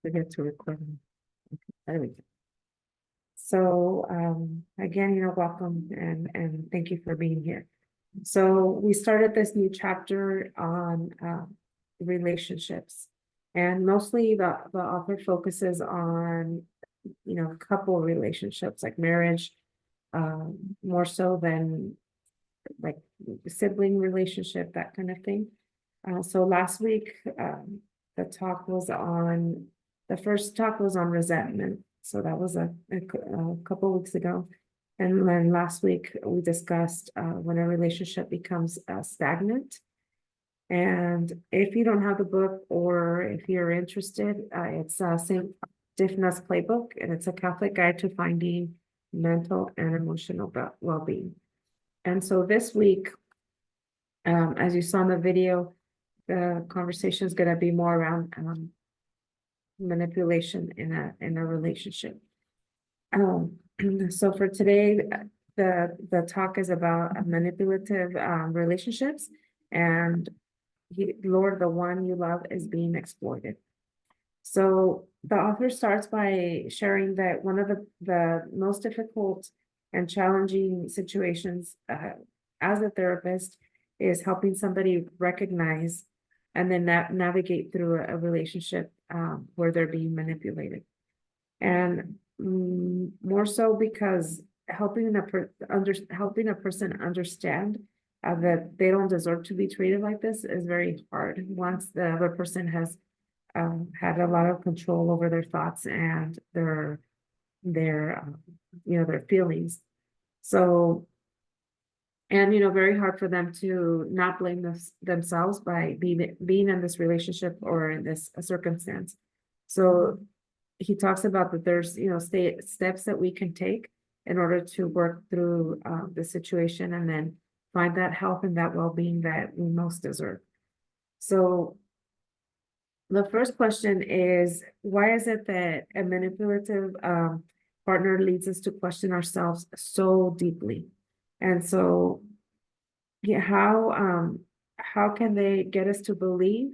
Forget to record. Okay, there we go. So again, welcome and thank you for being here. So we started this new chapter on relationships, and mostly the author focuses on couple relationships like marriage, more so than like sibling relationship, that kind of thing. So last week, the first talk was on resentment. So that was a couple weeks ago. And then last week we discussed when a relationship becomes stagnant. And if you don't have the book or if you're interested, it's St. Dymphnas Playbook, and it's a Catholic guide to finding mental and emotional well-being. And so this week, as you saw in the video, the conversation is going to be more around manipulation in a relationship. So for today, the talk is about manipulative relationships, and Lord, the one you love is being exploited. So the author starts by sharing that one of the most difficult and challenging situations as a therapist is helping somebody recognize and then navigate through a relationship where they're being manipulated. And more so because helping a person understand that they don't deserve to be treated like this is very hard once the other person has had a lot of control over their thoughts and their feelings. So, and very hard for them to not blame themselves by being in this relationship or in this circumstance. So he talks about that there's steps that we can take in order to work through the situation and then find that health and that well-being that we most deserve. So the first question is, why is it that a manipulative partner leads us to question ourselves so deeply? And so, yeah, how can they get us to believe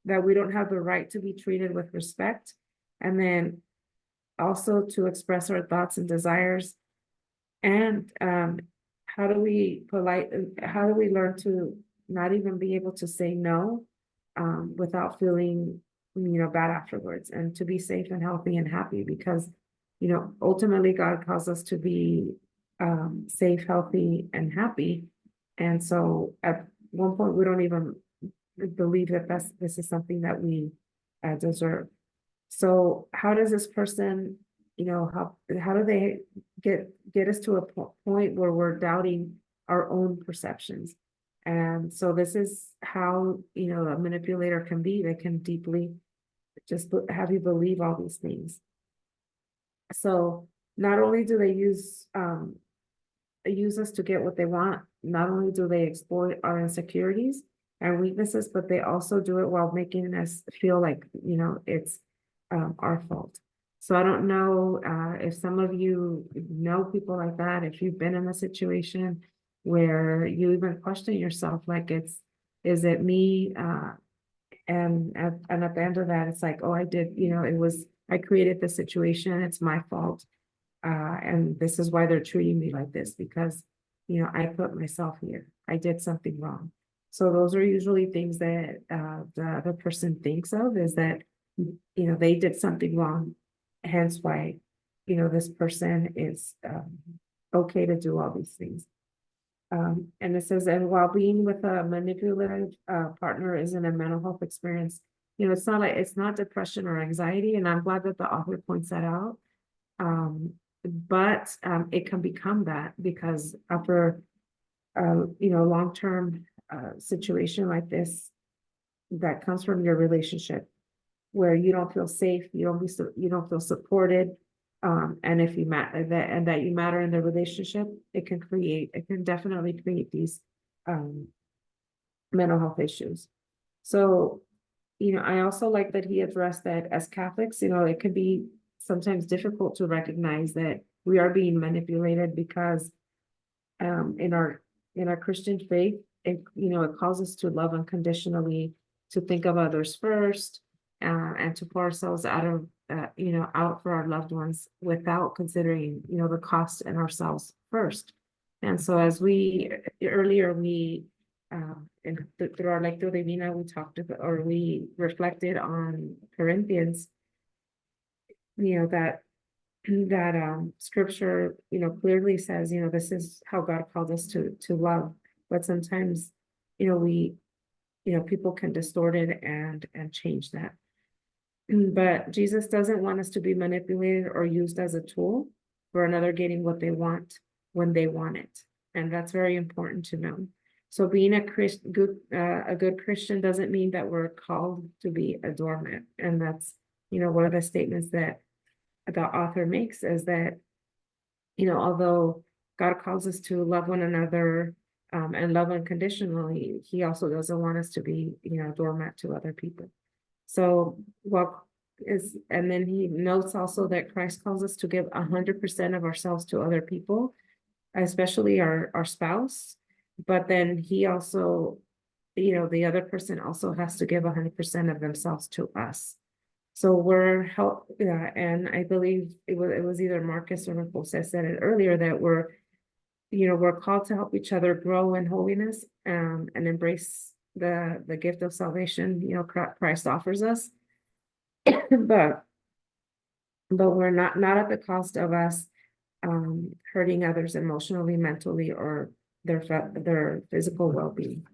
that we don't have the right to be treated with respect? And then also to express our thoughts and desires. And how do we learn to not even be able to say no without feeling bad afterwards, and to be safe and healthy and happy, because ultimately God calls us to be safe, healthy, and happy. And so at one point we don't even believe that this is something that we deserve. So how does this person, how do they get us to a point where we're doubting our own perceptions? And so this is how, a manipulator can be. They can deeply just have you believe all these things. So not only do they use us to get what they want, not only do they exploit our insecurities and weaknesses, but they also do it while making us feel like, it's our fault. So I don't know if some of you know people like that, if you've been in a situation where you even question yourself, like is it me? And at the end of that, it's like, oh, I did, I created the situation, it's my fault. And this is why they're treating me like this, because, I put myself here, I did something wrong. So those are usually things that the other person thinks of, is that, they did something wrong, hence why, this person is okay to do all these things. And it says, and while being with a manipulative partner isn't a mental health experience, it's not depression or anxiety. And I'm glad that the author points that out. But it can become that, because after long-term situation like this that comes from your relationship, where you don't feel safe, you don't feel supported, and if you matter that you matter in the relationship, it can definitely create these mental health issues. So, I also like that he addressed that as Catholics, it can be sometimes difficult to recognize that we are being manipulated, because in our Christian faith, it calls us to love unconditionally, to think of others first, and to pour ourselves out of out for our loved ones without considering, the cost and ourselves first. And so as we, earlier, through our lectio divina, we talked about, or we reflected on Corinthians, that scripture, clearly says, this is how God called us to love. But sometimes, people can distort it and change that. But Jesus doesn't want us to be manipulated or used as a tool for another getting what they want when they want it. And that's very important to know. So being a good Christian doesn't mean that we're called to be a doormat. And that's, one of the statements that the author makes, is that, although God calls us to love one another, and love unconditionally, he also doesn't want us to be, a doormat to other people. So and then he notes also that Christ calls us to give 100% of ourselves to other people, especially our spouse. But then he also, the other person also has to give 100% of themselves to us. So and I believe it was either Marcus or Jose said it earlier, that we're called to help each other grow in holiness, and embrace the gift of salvation, Christ offers us. But we're not at the cost of us hurting others emotionally, mentally, or their physical well-being.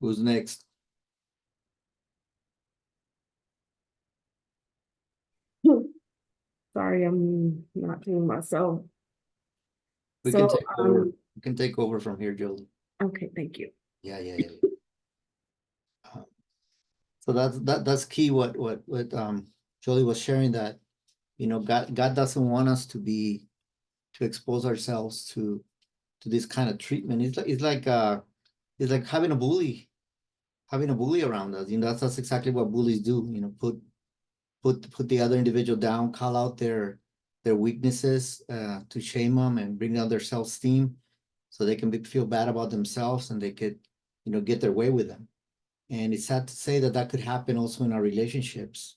Who's next? Sorry, I'm not doing myself. We can take over. We can take over from here, Jolie. Okay, thank you. Yeah. So that's key. What Jolie was sharing, that God doesn't want us to expose ourselves to this kind of treatment. It's like having a bully around us. That's exactly what bullies do. Put the other individual down, call out their weaknesses, to shame them and bring down their self-esteem, so they can feel bad about themselves, and they could get their way with them. And it's sad to say that could happen also in our relationships,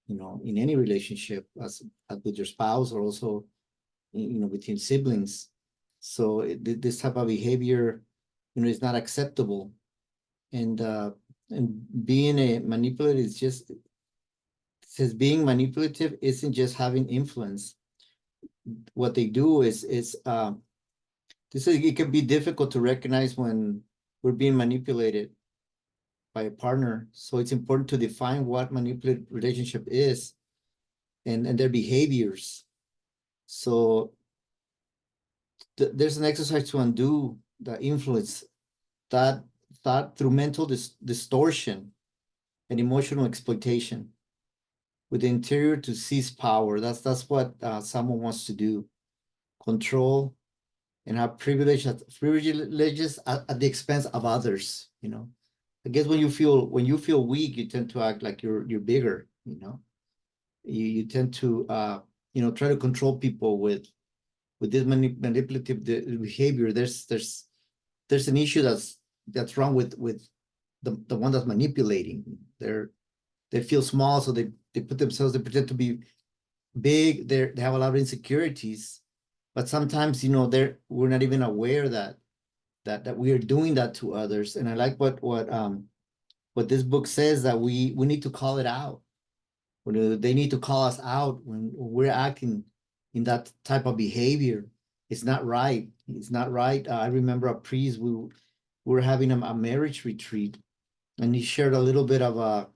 in any relationship, as with your spouse, or also between siblings. So this type of behavior is not acceptable. And being a manipulator is just, says being manipulative isn't just having influence. What they do is it can be difficult to recognize when we're being manipulated by a partner. So it's important to define what manipulative relationship is, and their behaviors. So there's an exercise to undo the influence that through mental distortion and emotional exploitation, with the interior to seize power. That's what someone wants to do: control and have privileges at the expense of others. I guess when you feel weak, you tend to act like you're bigger. You tend to try to control people with this manipulative behavior. There's an issue that's wrong with the one that's manipulating. They feel small, so they pretend to be big. They have a lot of insecurities, but sometimes we're not even aware that we are doing that to others. And I like what this book says, that we need to call it out. They need to call us out when we're acting in that type of behavior. It's not right. It's not right. I remember a priest, we were having a marriage retreat, and he shared a little bit of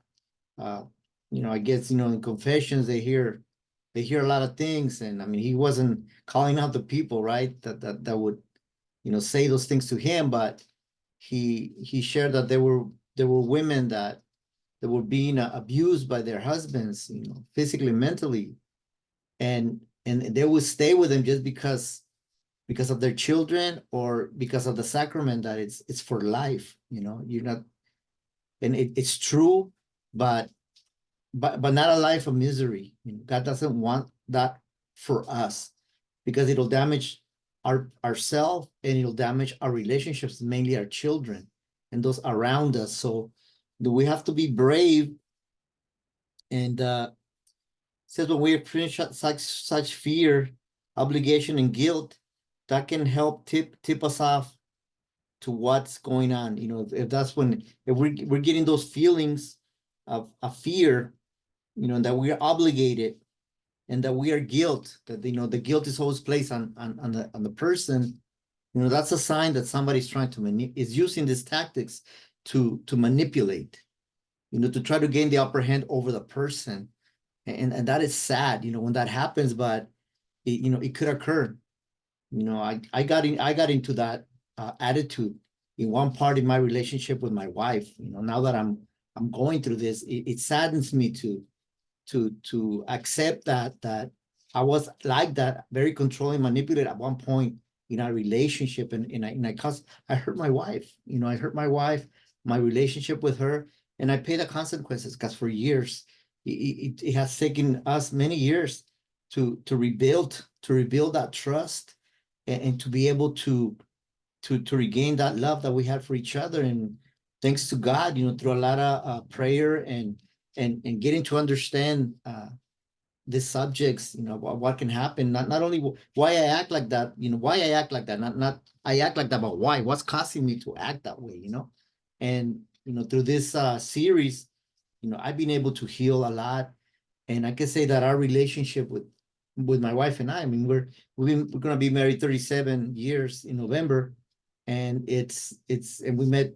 I guess in confessions they hear a lot of things. And I mean, he wasn't calling out the people, right, that would say those things to him, but he shared that there were women that were being abused by their husbands, physically, mentally, and they would stay with them just because because of their children or because of the sacrament that it's for life, you're not, and it's true, but not a life of misery. God doesn't want that for us, because it'll damage ourselves, and it'll damage our relationships, mainly our children and those around us. So we have to be brave. And says when we experience such fear, obligation, and guilt, that can help tip us off to what's going on. If that's when, if we're getting those feelings of fear, that we are obligated, and that we are guilt, that the guilt is always placed on the person. That's a sign that somebody's trying to is using these tactics to manipulate, to try to gain the upper hand over the person. And that is sad, when that happens. But it could occur. I got into that attitude in one part in my relationship with my wife. Now that I'm going through this, it saddens me to accept that I was like that, very controlling, manipulated at one point in our relationship, and I hurt my wife. I hurt my wife, my relationship with her, and I pay the consequences, because for years it has taken us many years to rebuild that trust, and to be able to regain that love that we had for each other. And thanks to God, through a lot of prayer and getting to understand these subjects, what can happen, not only why I act like that, not I act like that, but what's causing me to act that way. And through this series, I've been able to heal a lot. And I can say that our relationship with my wife and I mean, we're gonna be married 37 years in November. And and we met,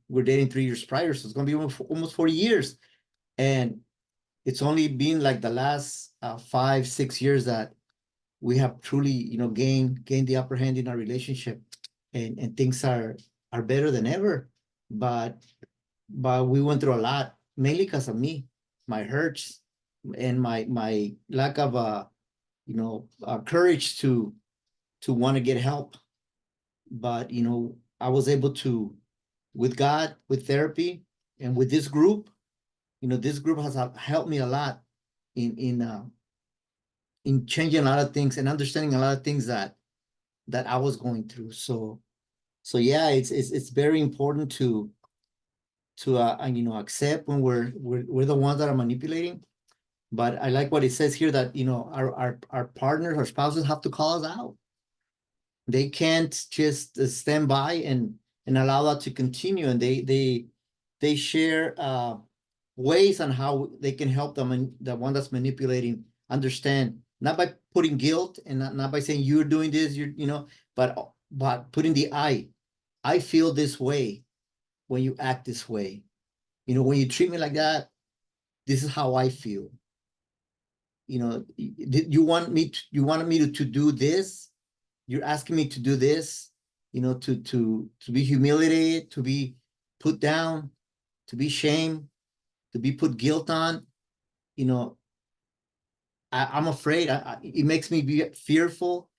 we're dating 3 years prior, so it's gonna be almost 40 years. And it's only been like the last 5-6 years that we have truly, gained the upper hand in our relationship, and things are better than ever. But we went through a lot, mainly because of me, my hurts, and my lack of courage to want to get help. But I was able to, with God, with therapy, and with this group. This group has helped me a lot in changing a lot of things and understanding a lot of things that I was going through. So yeah, it's very important to accept when we're the ones that are manipulating. But I like what it says here, that our partners, our spouses, have to call us out. They can't just stand by and allow that to continue. And they share ways on how they can help them, the one that's manipulating, understand, not by putting guilt, and not by saying you're doing this, but putting the I feel this way when you act this way. When you treat me like that, this is how I feel. You wanted me to do this. You're asking me to do this, to be humiliated, to be put down, to be shamed, to be put guilt on. I'm afraid. It makes me be fearful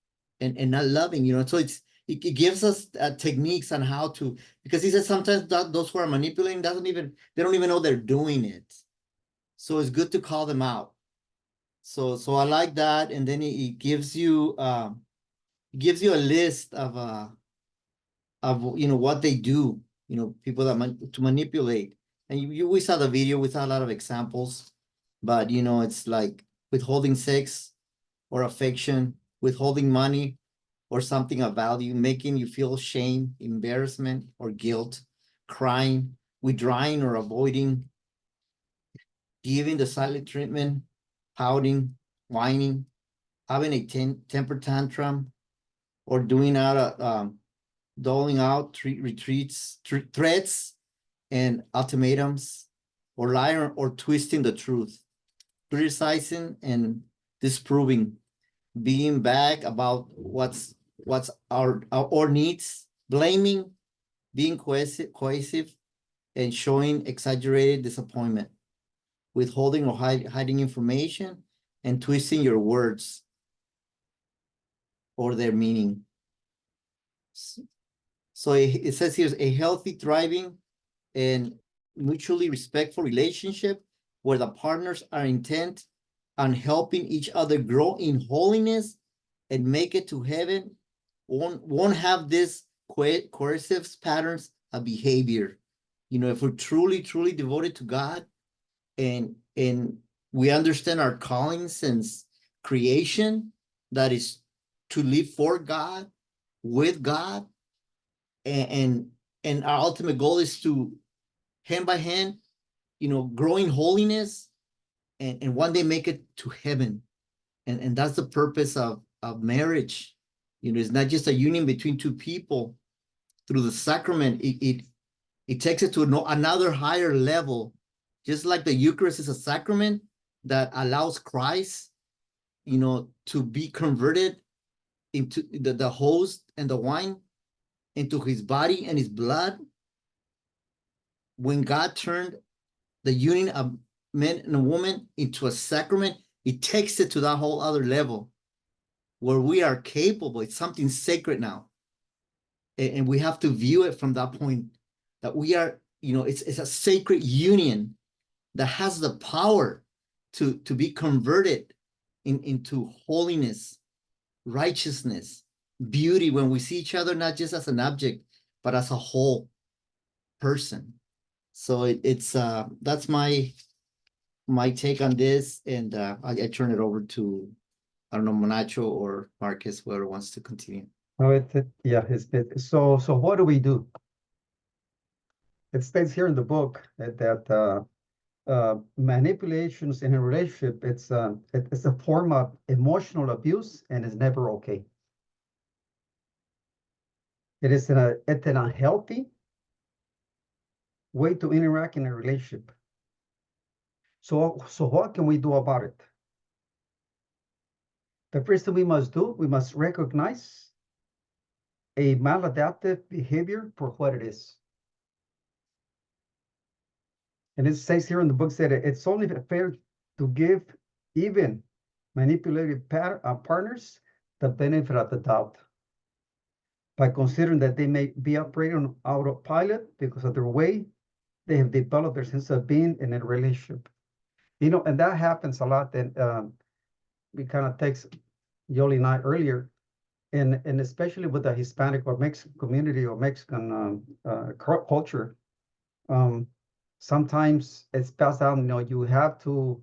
and not loving. So it gives us techniques on how to, because he says sometimes those who are manipulating they don't even know they're doing it. So it's good to call them out. So I like that. And then it gives you a list of what they do. People that to manipulate. And we saw the video. We saw a lot of examples. But it's like withholding sex or affection, withholding money or something of value, making you feel shame, embarrassment, or guilt, crying, withdrawing or avoiding, giving the silent treatment, pouting, whining, having a temper tantrum, or doling out threats and ultimatums, or lying or twisting the truth, criticizing and disproving, being vague about what's our needs, blaming, being coercive, and showing exaggerated disappointment, withholding or hiding information, and twisting your words or their meaning. So it says here, a healthy, thriving, and mutually respectful relationship where the partners are intent on helping each other grow in holiness and make it to heaven won't have this coercive patterns of behavior. If we're truly devoted to God, and we understand our calling since creation, that is to live for God, with God, and and our ultimate goal is to hand by hand, grow in holiness, and one day make it to heaven. And that's the purpose of marriage. It's not just a union between two people. Through the sacrament, it takes it to another higher level. Just like the Eucharist is a sacrament that allows Christ, to be converted into the host and the wine, into his body and his blood. When God turned the union of man and a woman into a sacrament, it takes it to that whole other level where we are capable. It's something sacred now. And we have to view it from that point that we are, it's a sacred union that has the power to be converted into holiness, righteousness, beauty, when we see each other not just as an object, but as a whole person. So it's that's my take on this, and I turn it over to, I don't know, Monacho or Marcus, whoever wants to continue. Oh, yeah, so what do we do? It states here in the book that manipulations in a relationship, it's a form of emotional abuse and is never okay. It's an unhealthy way to interact in a relationship. So what can we do about it? The first thing we must do, we must recognize a maladaptive behavior for what it is. And it says here in the book that it's only fair to give even manipulative partners the benefit of the doubt by considering that they may be operating on autopilot because of their way they have developed their sense of being in a relationship. And that happens a lot. And we kind of text Yoli and I earlier, and especially with the Hispanic or Mexican community or Mexican culture. Sometimes it's passed down. You have to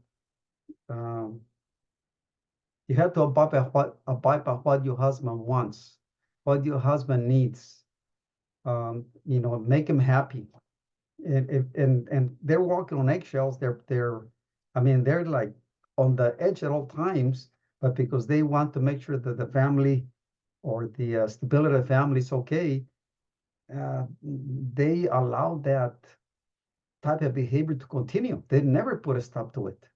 abide by what your husband wants, what your husband needs. Make him happy. And they're walking on eggshells. They're like on the edge at all times, but because they want to make sure that the family or the stability of the family is okay, they allow that type of behavior to continue. They never put a stop to it.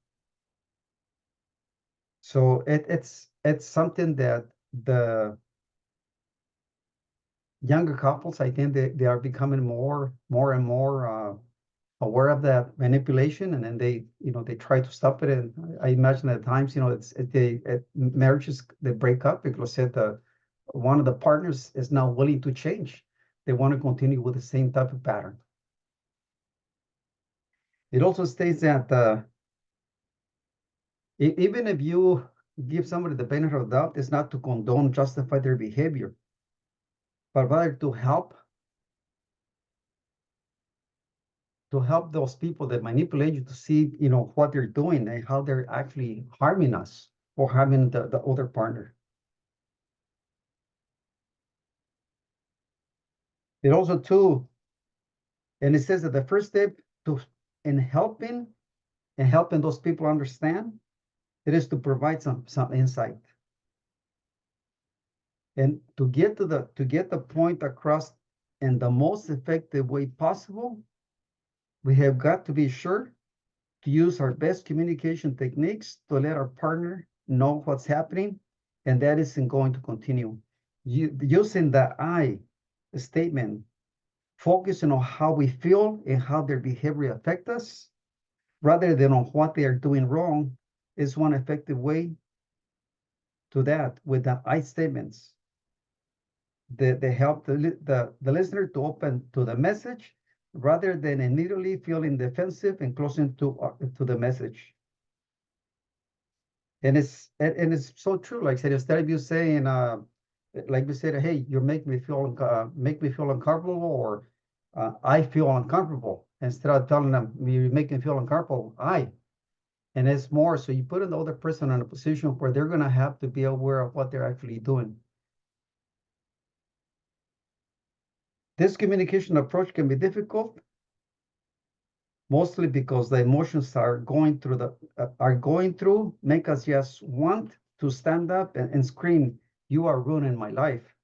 So it's something that the younger couples, I think they are becoming more and more aware of that manipulation, and then they try to stop it. And I imagine at times, marriages, they break up because one of the partners is not willing to change. They want to continue with the same type of pattern. It also states that even if you give somebody the benefit of the doubt, it's not to condone, justify their behavior, but rather to help those people that manipulate you to see, what they're doing and how they're actually harming us or harming the other partner. It also too, and it says that the first step in helping those people understand, it is to provide some insight. And to get the point across in the most effective way possible, we have got to be sure to use our best communication techniques to let our partner know what's happening, and that isn't going to continue. Using the I statement, focusing on how we feel and how their behavior affect us, rather than on what they are doing wrong, is one effective way to that with the I statements. they help the listener to open to the message rather than immediately feeling defensive and closing to the message. And it's so true. Like I said, instead of you saying, like we said, hey, you make me feel uncomfortable, or I feel uncomfortable. Instead of telling them you make me feel uncomfortable, and it's more. So you put the other person in a position where they're gonna have to be aware of what they're actually doing. This communication approach can be difficult, mostly because the emotions are going through make us just want to stand up and scream, "You are ruining my life."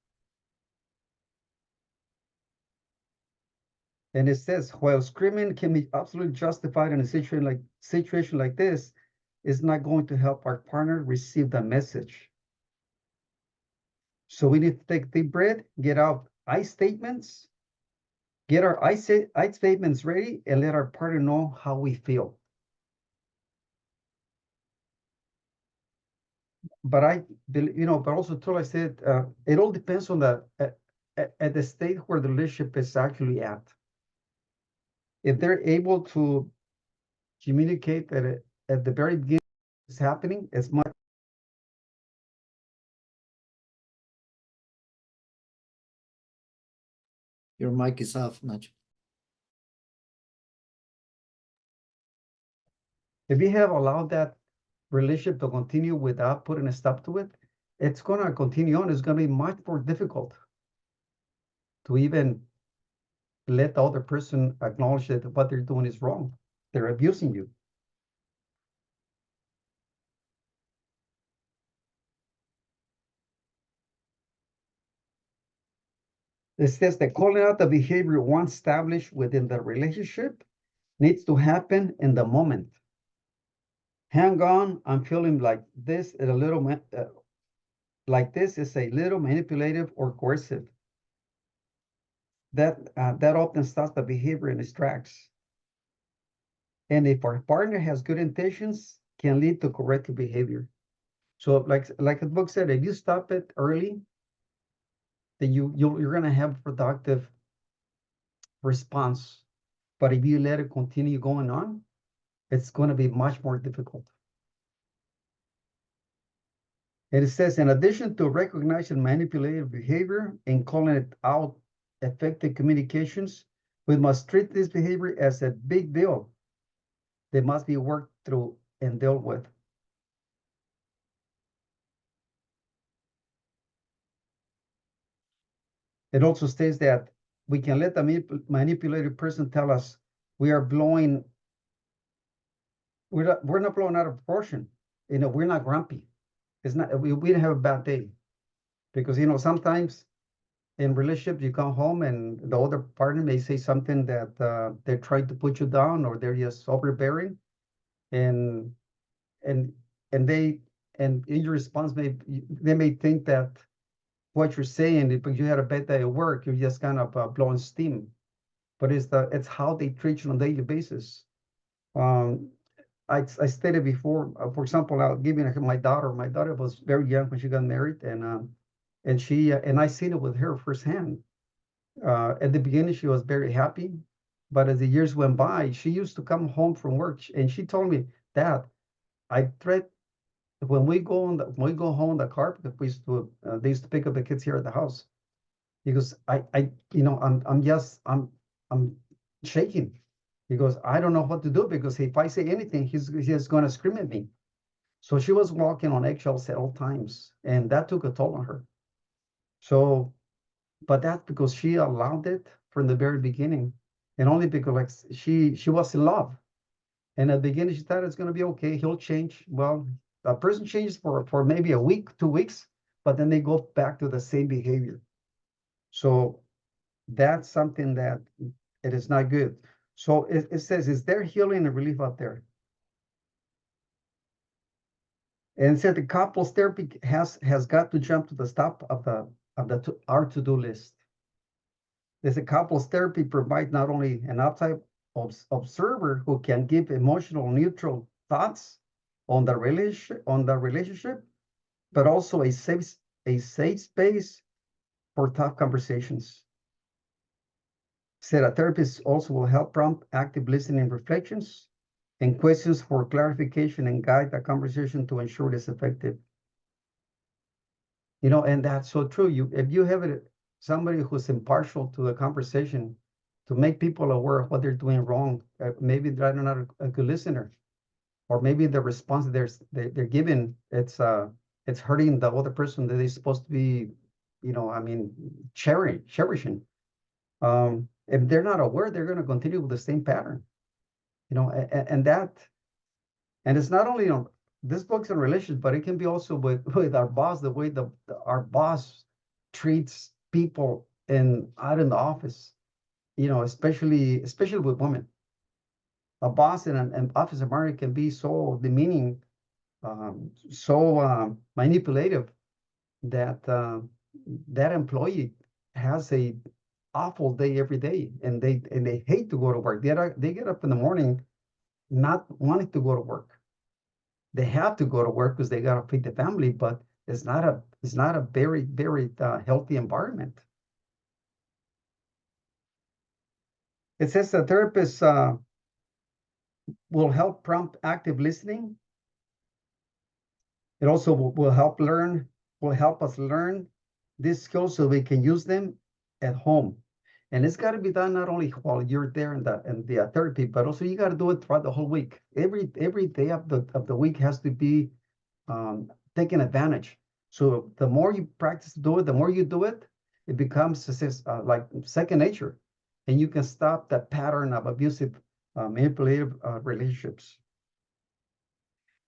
And it says, while screaming can be absolutely justified in a situation like this, it's not going to help our partner receive the message. So we need to take a deep breath, get out I statements, get our I statements ready, and let our partner know how we feel. But but also too, I said, it all depends on at the state where the relationship is actually at. If they're able to communicate that at the very beginning it's happening, as much. Your mic is off, Nacho. If you have allowed that relationship to continue without putting a stop to it, it's going to continue on. It's going to be much more difficult to even let the other person acknowledge that what they're doing is wrong. They're abusing you. It says that calling out the behavior once established within the relationship needs to happen in the moment. Hang on, I'm feeling like this is a little manipulative or coercive. That often starts the behavior in its tracks. And if our partner has good intentions, can lead to corrective behavior. So like the book said, if you stop it early, then you're gonna have a productive response. But if you let it continue going on, it's going to be much more difficult. And it says, in addition to recognizing manipulative behavior and calling it out effective communications, we must treat this behavior as a big deal that must be worked through and dealt with. It also states that we can let the manipulative person tell us we're not blowing out of proportion. We're not grumpy. It's not we didn't have a bad day. Because sometimes in relationships you come home and the other partner may say something that they're trying to put you down, or they're just overbearing, and and and they and in your response they may think that what you're saying, because you had a bad day at work, you're just kind of blowing steam. But it's how they treat you on a daily basis. Um, I stated before, for example, I'll give you my daughter. My daughter was very young when she got married, and she and I seen it with her firsthand. At the beginning, she was very happy, but as the years went by, she used to come home from work, and she told me, "Dad, I threat when we go home in the car, because they used to pick up the kids here at the house." He goes, I'm shaking. He goes, I don't know what to do, because if I say anything, he's going to scream at me. So she was walking on eggshells at all times, and that took a toll on her. So, but that's because she allowed it from the very beginning, and only because like she was in love, and at the beginning she thought it's going to be okay. He'll change. Well, a person changes for maybe a week, 2 weeks, but then they go back to the same behavior. So that's something that it is not good. So it says, is there healing and relief out there? And it said the couples therapy has got to jump to the top of our to-do list. This couples therapy provides not only an outside observer who can give emotional neutral thoughts on the relationship, but also a safe space for tough conversations. Said a therapist also will help prompt active listening reflections and questions for clarification and guide the conversation to ensure it's effective. You know, and that's so true. If you have somebody who's impartial to the conversation, to make people aware of what they're doing wrong, maybe they're not a good listener, or maybe the response they're giving, it's hurting the other person that they're supposed to be, you know, I mean, cherishing. If they're not aware, they're going to continue with the same pattern, you know, and it's not only on this book's on relations, but it can be also with our boss, the way our boss treats people out in the office, you know, especially with women. A boss in an office environment can be so demeaning, so manipulative that that employee has a awful day every day, and they hate to go to work. They get up in the morning not wanting to go to work. They have to go to work because they got to feed the family, but it's not a very healthy environment. It says the therapist will help prompt active listening. It also will help us learn these skills so we can use them at home. And it's got to be done not only while you're there in the therapy, but also you got to do it throughout the whole week. Every day of the week has to be taken advantage. So the more you practice to do it, the more you do it, it becomes like second nature, and you can stop that pattern of abusive, manipulative relationships.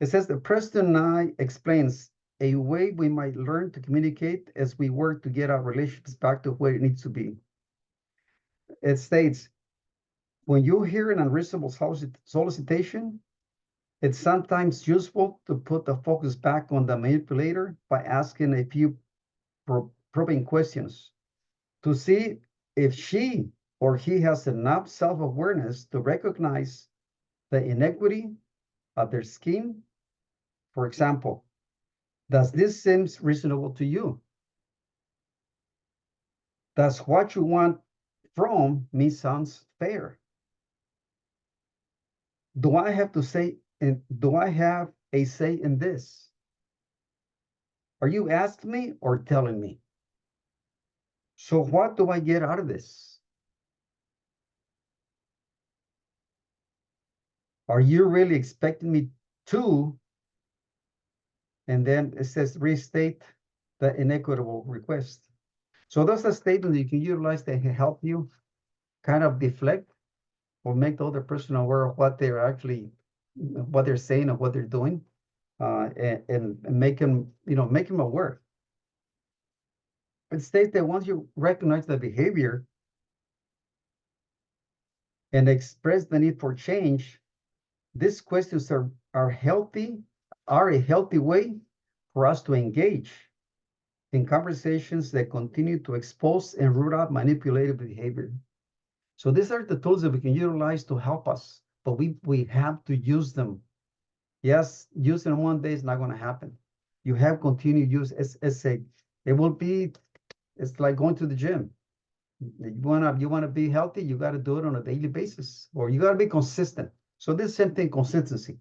It says that Preston Nye explains a way we might learn to communicate as we work to get our relationships back to where it needs to be. It states, when you hear an unreasonable solicitation, it's sometimes useful to put the focus back on the manipulator by asking a few probing questions to see if she or he has enough self-awareness to recognize the inequity of their scheme. For example, does this seem reasonable to you? Does what you want from me sounds fair? Do I have a say in this? Are you asking me or telling me? So what do I get out of this? Are you really expecting me to? And then it says restate the inequitable request. So those are statements you can utilize that can help you kind of deflect or make the other person aware of what they're saying or what they're doing, and make them aware. It states that once you recognize the behavior and express the need for change, these questions are a healthy way for us to engage in conversations that continue to expose and root out manipulative behavior. So these are the tools that we can utilize to help us, but we have to use them. Yes, using them one day is not going to happen. You have continued use. It's like going to the gym. You wanna be healthy, you got to do it on a daily basis, or you got to be consistent. So this same thing, consistency.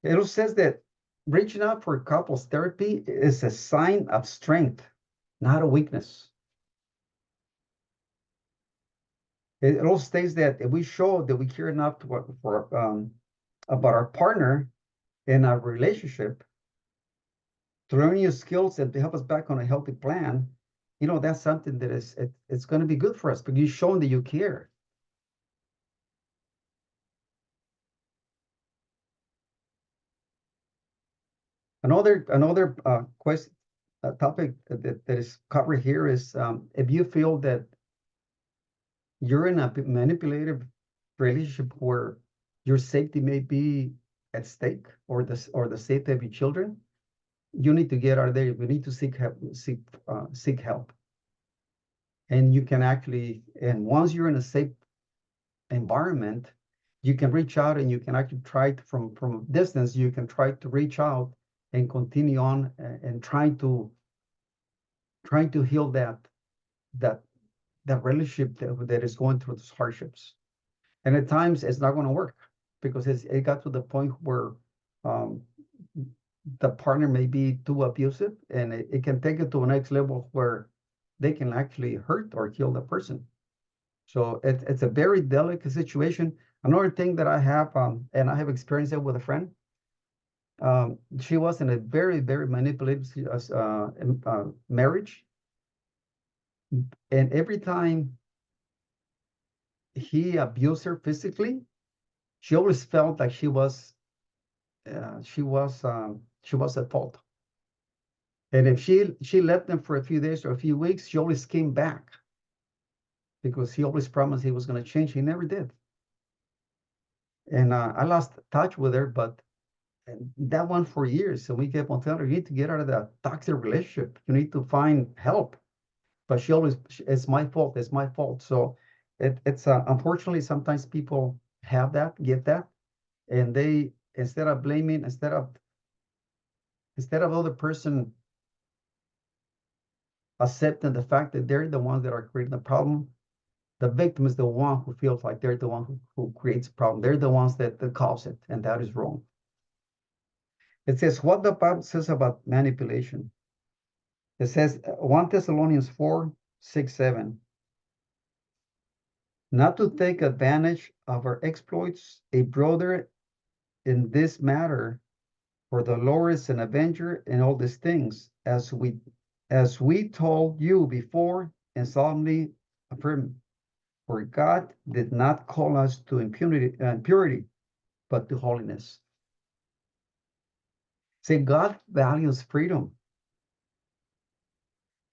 It also says that reaching out for couples therapy is a sign of strength, not a weakness. It also states that if we show that we care enough about our partner in our relationship, to learn new skills and to help us back on a healthy plan, that's something that it's going to be good for us because you've shown that you care. Another topic that is covered here is if you feel that you're in a manipulative relationship where your safety may be at stake, or the safety of your children, you need to get out of there. You need to seek help. And you can and once you're in a safe environment, you can reach out and you can actually try from a distance, you can try to reach out and continue on and try to trying to heal that relationship that is going through those hardships. And at times it's not going to work because it got to the point where um, the partner may be too abusive, and it can take it to a next level where they can actually hurt or kill the person. So it's a very delicate situation. Another thing that I have, and I have experienced it with a friend, she was in a very, very manipulative marriage. And every time he abused her physically, she always felt like she was at fault. And if she left him for a few days or a few weeks, she always came back because he always promised he was going to change. He never did. And I lost touch with her, but that went for years. So we kept on telling her, you need to get out of that toxic relationship. You need to find help. But she always, it's my fault. It's my fault. So it's unfortunately, sometimes people have that, get that, and they, instead of blaming, instead of the other person accepting the fact that they're the ones that are creating the problem, the victim is the one who feels like they're the one who creates the problem. They're the ones that cause it, and that is wrong. It says what the Bible says about manipulation. It says 1 Thessalonians 4, 6, 7. Not to take advantage of our exploits, a brother in this matter, for the Lord is an avenger in all these things, as we told you before and solemnly affirm. For God did not call us to impurity, but to holiness. See, God values freedom.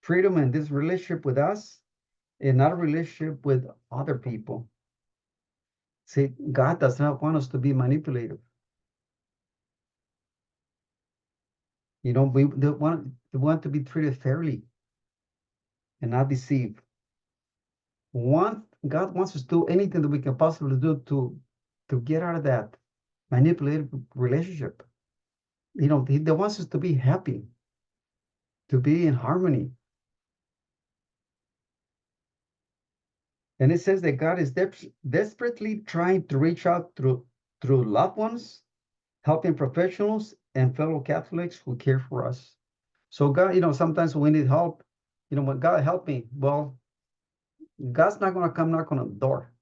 Freedom in this relationship with us and not a relationship with other people. See, God does not want us to be manipulative. You know, we want to be treated fairly and not deceive. God wants us to do anything that we can possibly do to get out of that manipulative relationship. You know, He wants us to be happy, to be in harmony. And it says that God is desperately trying to reach out through loved ones, helping professionals, and fellow Catholics who care for us. So God, you know, sometimes we need help. You know, when God help me, well, God's not going to come knock on the door.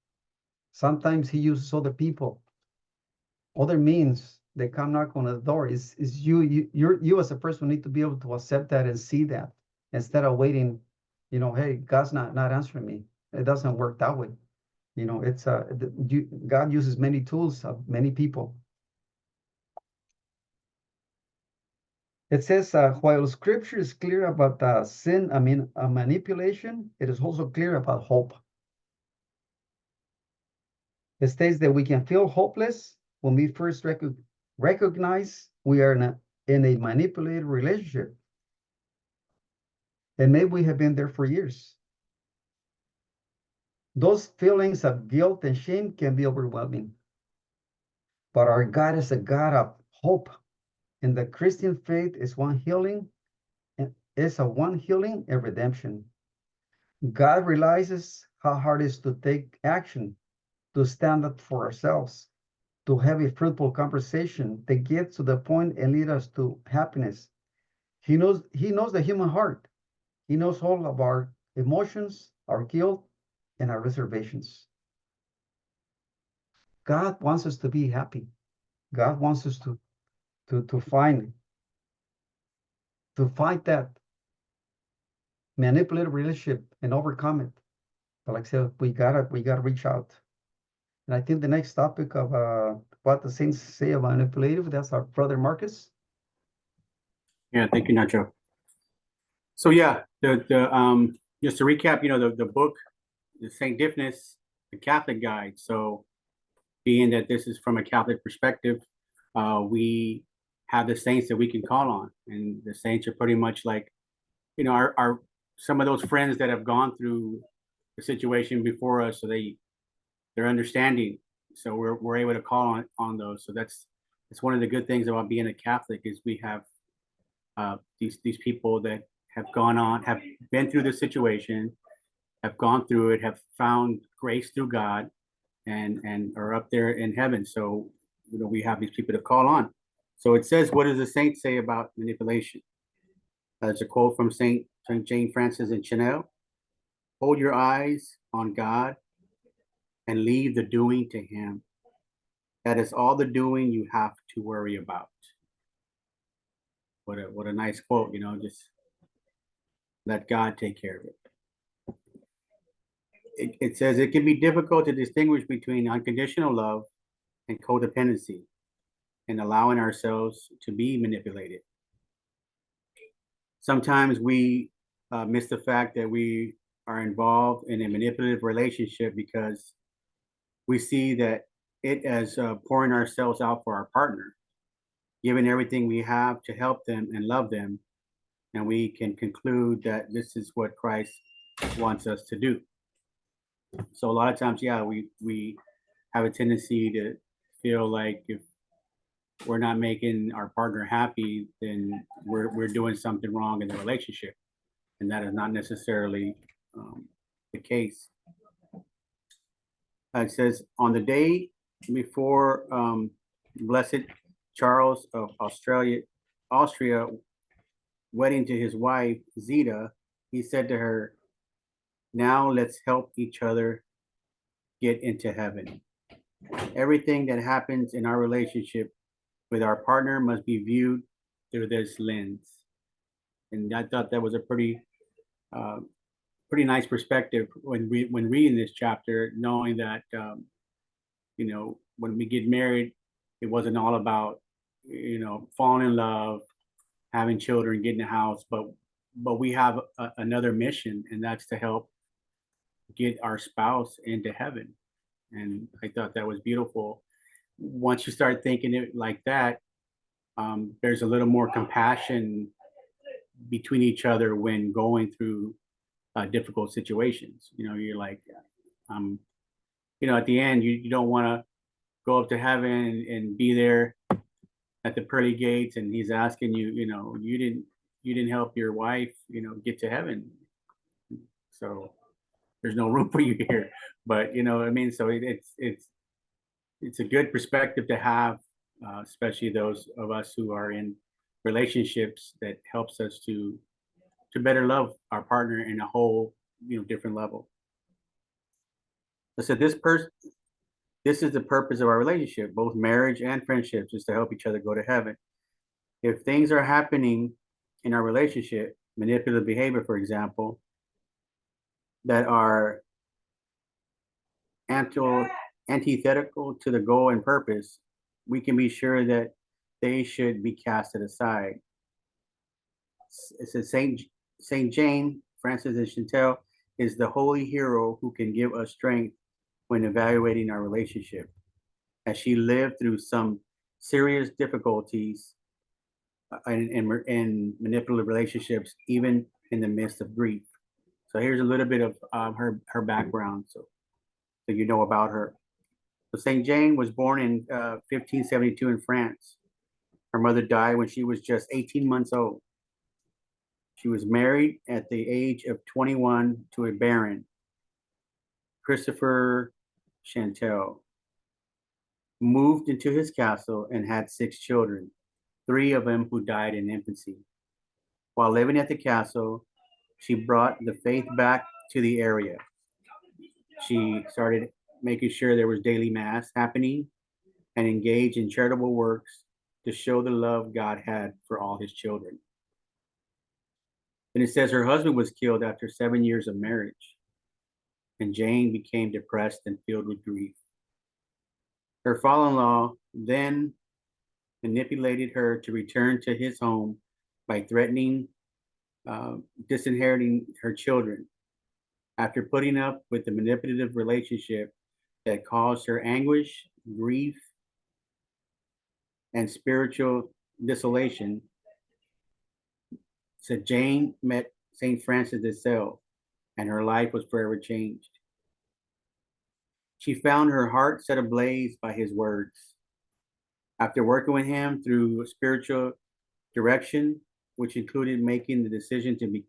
Sometimes He uses other people, other means that come knock on the door. Is you as a person need to be able to accept that and see that instead of waiting. You know, hey, God's not answering me. It doesn't work that way. You know, it's God uses many tools of many people. It says, while Scripture is clear about sin, manipulation, it is also clear about hope. It states that we can feel hopeless when we first recognize we are in a manipulated relationship. And maybe we have been there for years. Those feelings of guilt and shame can be overwhelming. But our God is a God of hope. And the Christian faith is one healing and redemption. God realizes how hard it is to take action, to stand up for ourselves, to have a fruitful conversation that gets to the point and lead us to happiness. He knows the human heart. He knows all of our emotions, our guilt, and our reservations. God wants us to be happy. God wants us to fight that manipulative relationship and overcome it. But like I said, we gotta reach out. And I think the next topic of what the saints say about manipulative, that's our brother Marcus. Yeah, thank you, Nacho. So yeah, the just to recap, you know, the book, the Saint Dymphnas, the Catholic Guide. So being that this is from a Catholic perspective, we have the saints that we can call on, and the saints are pretty much like, you know, our some of those friends that have gone through the situation before us, so they're understanding. So we're able to call on those. So that's one of the good things about being a Catholic is we have these people that have gone on, have been through the situation, have gone through it, have found grace through God, and are up there in heaven. So, we have these people to call on. So it says, what does the saint say about manipulation? There's a quote from Saint Jane Frances in Chanel. Hold your eyes on God and leave the doing to him. That is all the doing you have to worry about. What a nice quote, just let God take care of it. It says it can be difficult to distinguish between unconditional love and codependency and allowing ourselves to be manipulated. Sometimes we miss the fact that we are involved in a manipulative relationship because we see that it as pouring ourselves out for our partner, giving everything we have to help them and love them. And we can conclude that this is what Christ wants us to do. So a lot of times, yeah, we have a tendency to feel like if we're not making our partner happy, then we're doing something wrong in the relationship. And that is not necessarily the case. It says, on the day before Blessed Charles of Austria wedding to his wife, Zita, he said to her, now let's help each other get into heaven. Everything that happens in our relationship with our partner must be viewed through this lens. And I thought that was a pretty nice perspective when reading this chapter, knowing that when we get married, it wasn't all about falling in love, having children, getting a house, but we have another mission, and that's to help get our spouse into heaven. And I thought that was beautiful. Once you start thinking it like that, there's a little more compassion between each other when going through difficult situations. You're like, at the end, you don't want to go up to heaven and be there at the pearly gates, and he's asking you, you didn't help your wife, get to heaven. So there's no room for you here. But what I mean? So it's a good perspective to have, especially those of us who are in relationships, that helps us to better love our partner in a whole, different level. So this is the purpose of our relationship, both marriage and friendships, is to help each other go to heaven. If things are happening in our relationship, manipulative behavior, for example, that are antithetical to the goal and purpose, we can be sure that they should be casted aside. It says Saint Jane Frances de Chantal is the holy hero who can give us strength when evaluating our relationship, as she lived through some serious difficulties in manipulative relationships, even in the midst of grief. So here's a little bit of her background, so you know about her. So Saint Jane was born in 1572 in France. Her mother died when she was just 18 months old. She was married at the age of 21 to a baron, Christopher Chantal, moved into his castle and had 6 children, 3 of them who died in infancy. While living at the castle, she brought the faith back to the area. She started making sure there was daily mass happening and engaged in charitable works to show the love God had for all his children. And it says her husband was killed after 7 years of marriage, and Jane became depressed and filled with grief. Her father-in-law then manipulated her to return to his home by threatening disinheriting her children. After putting up with the manipulative relationship that caused her anguish, grief, and spiritual desolation, so Jane met St. Francis de Sales, and her life was forever changed. She found her heart set ablaze by his words. After working with him through spiritual direction, which included making the decision to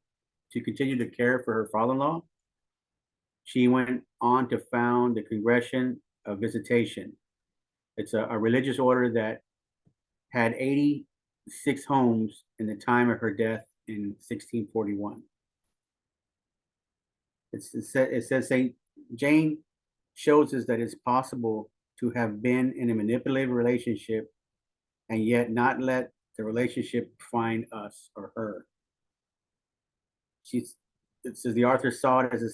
continue to care for her father-in-law. She went on to found the Congregation of Visitation. It's a religious order that had 86 homes in the time of her death in 1641. It says St. Jane shows us that it's possible to have been in a manipulative relationship and yet not let the relationship define us or her. It says the author saw it as a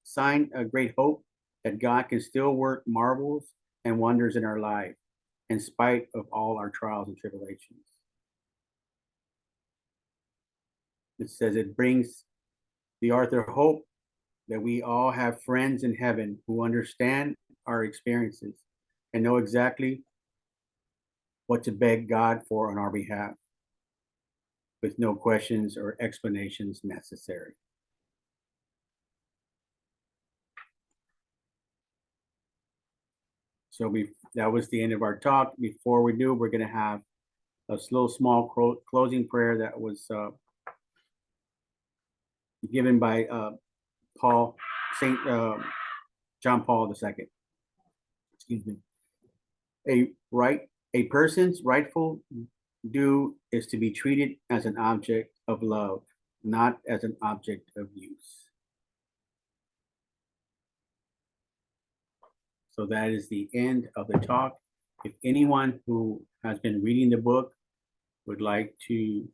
sign of great hope that God can still work marvels and wonders in our life, in spite of all our trials and tribulations. It says it brings the author hope that we all have friends in heaven who understand our experiences and know exactly what to beg God for on our behalf, with no questions or explanations necessary. So that was the end of our talk. Before we do, we're going to have a small closing prayer that was given by Saint John Paul II. Excuse me. A person's rightful due is to be treated as an object of love, not as an object of use. So that is the end of the talk. If anyone who has been reading the book would like to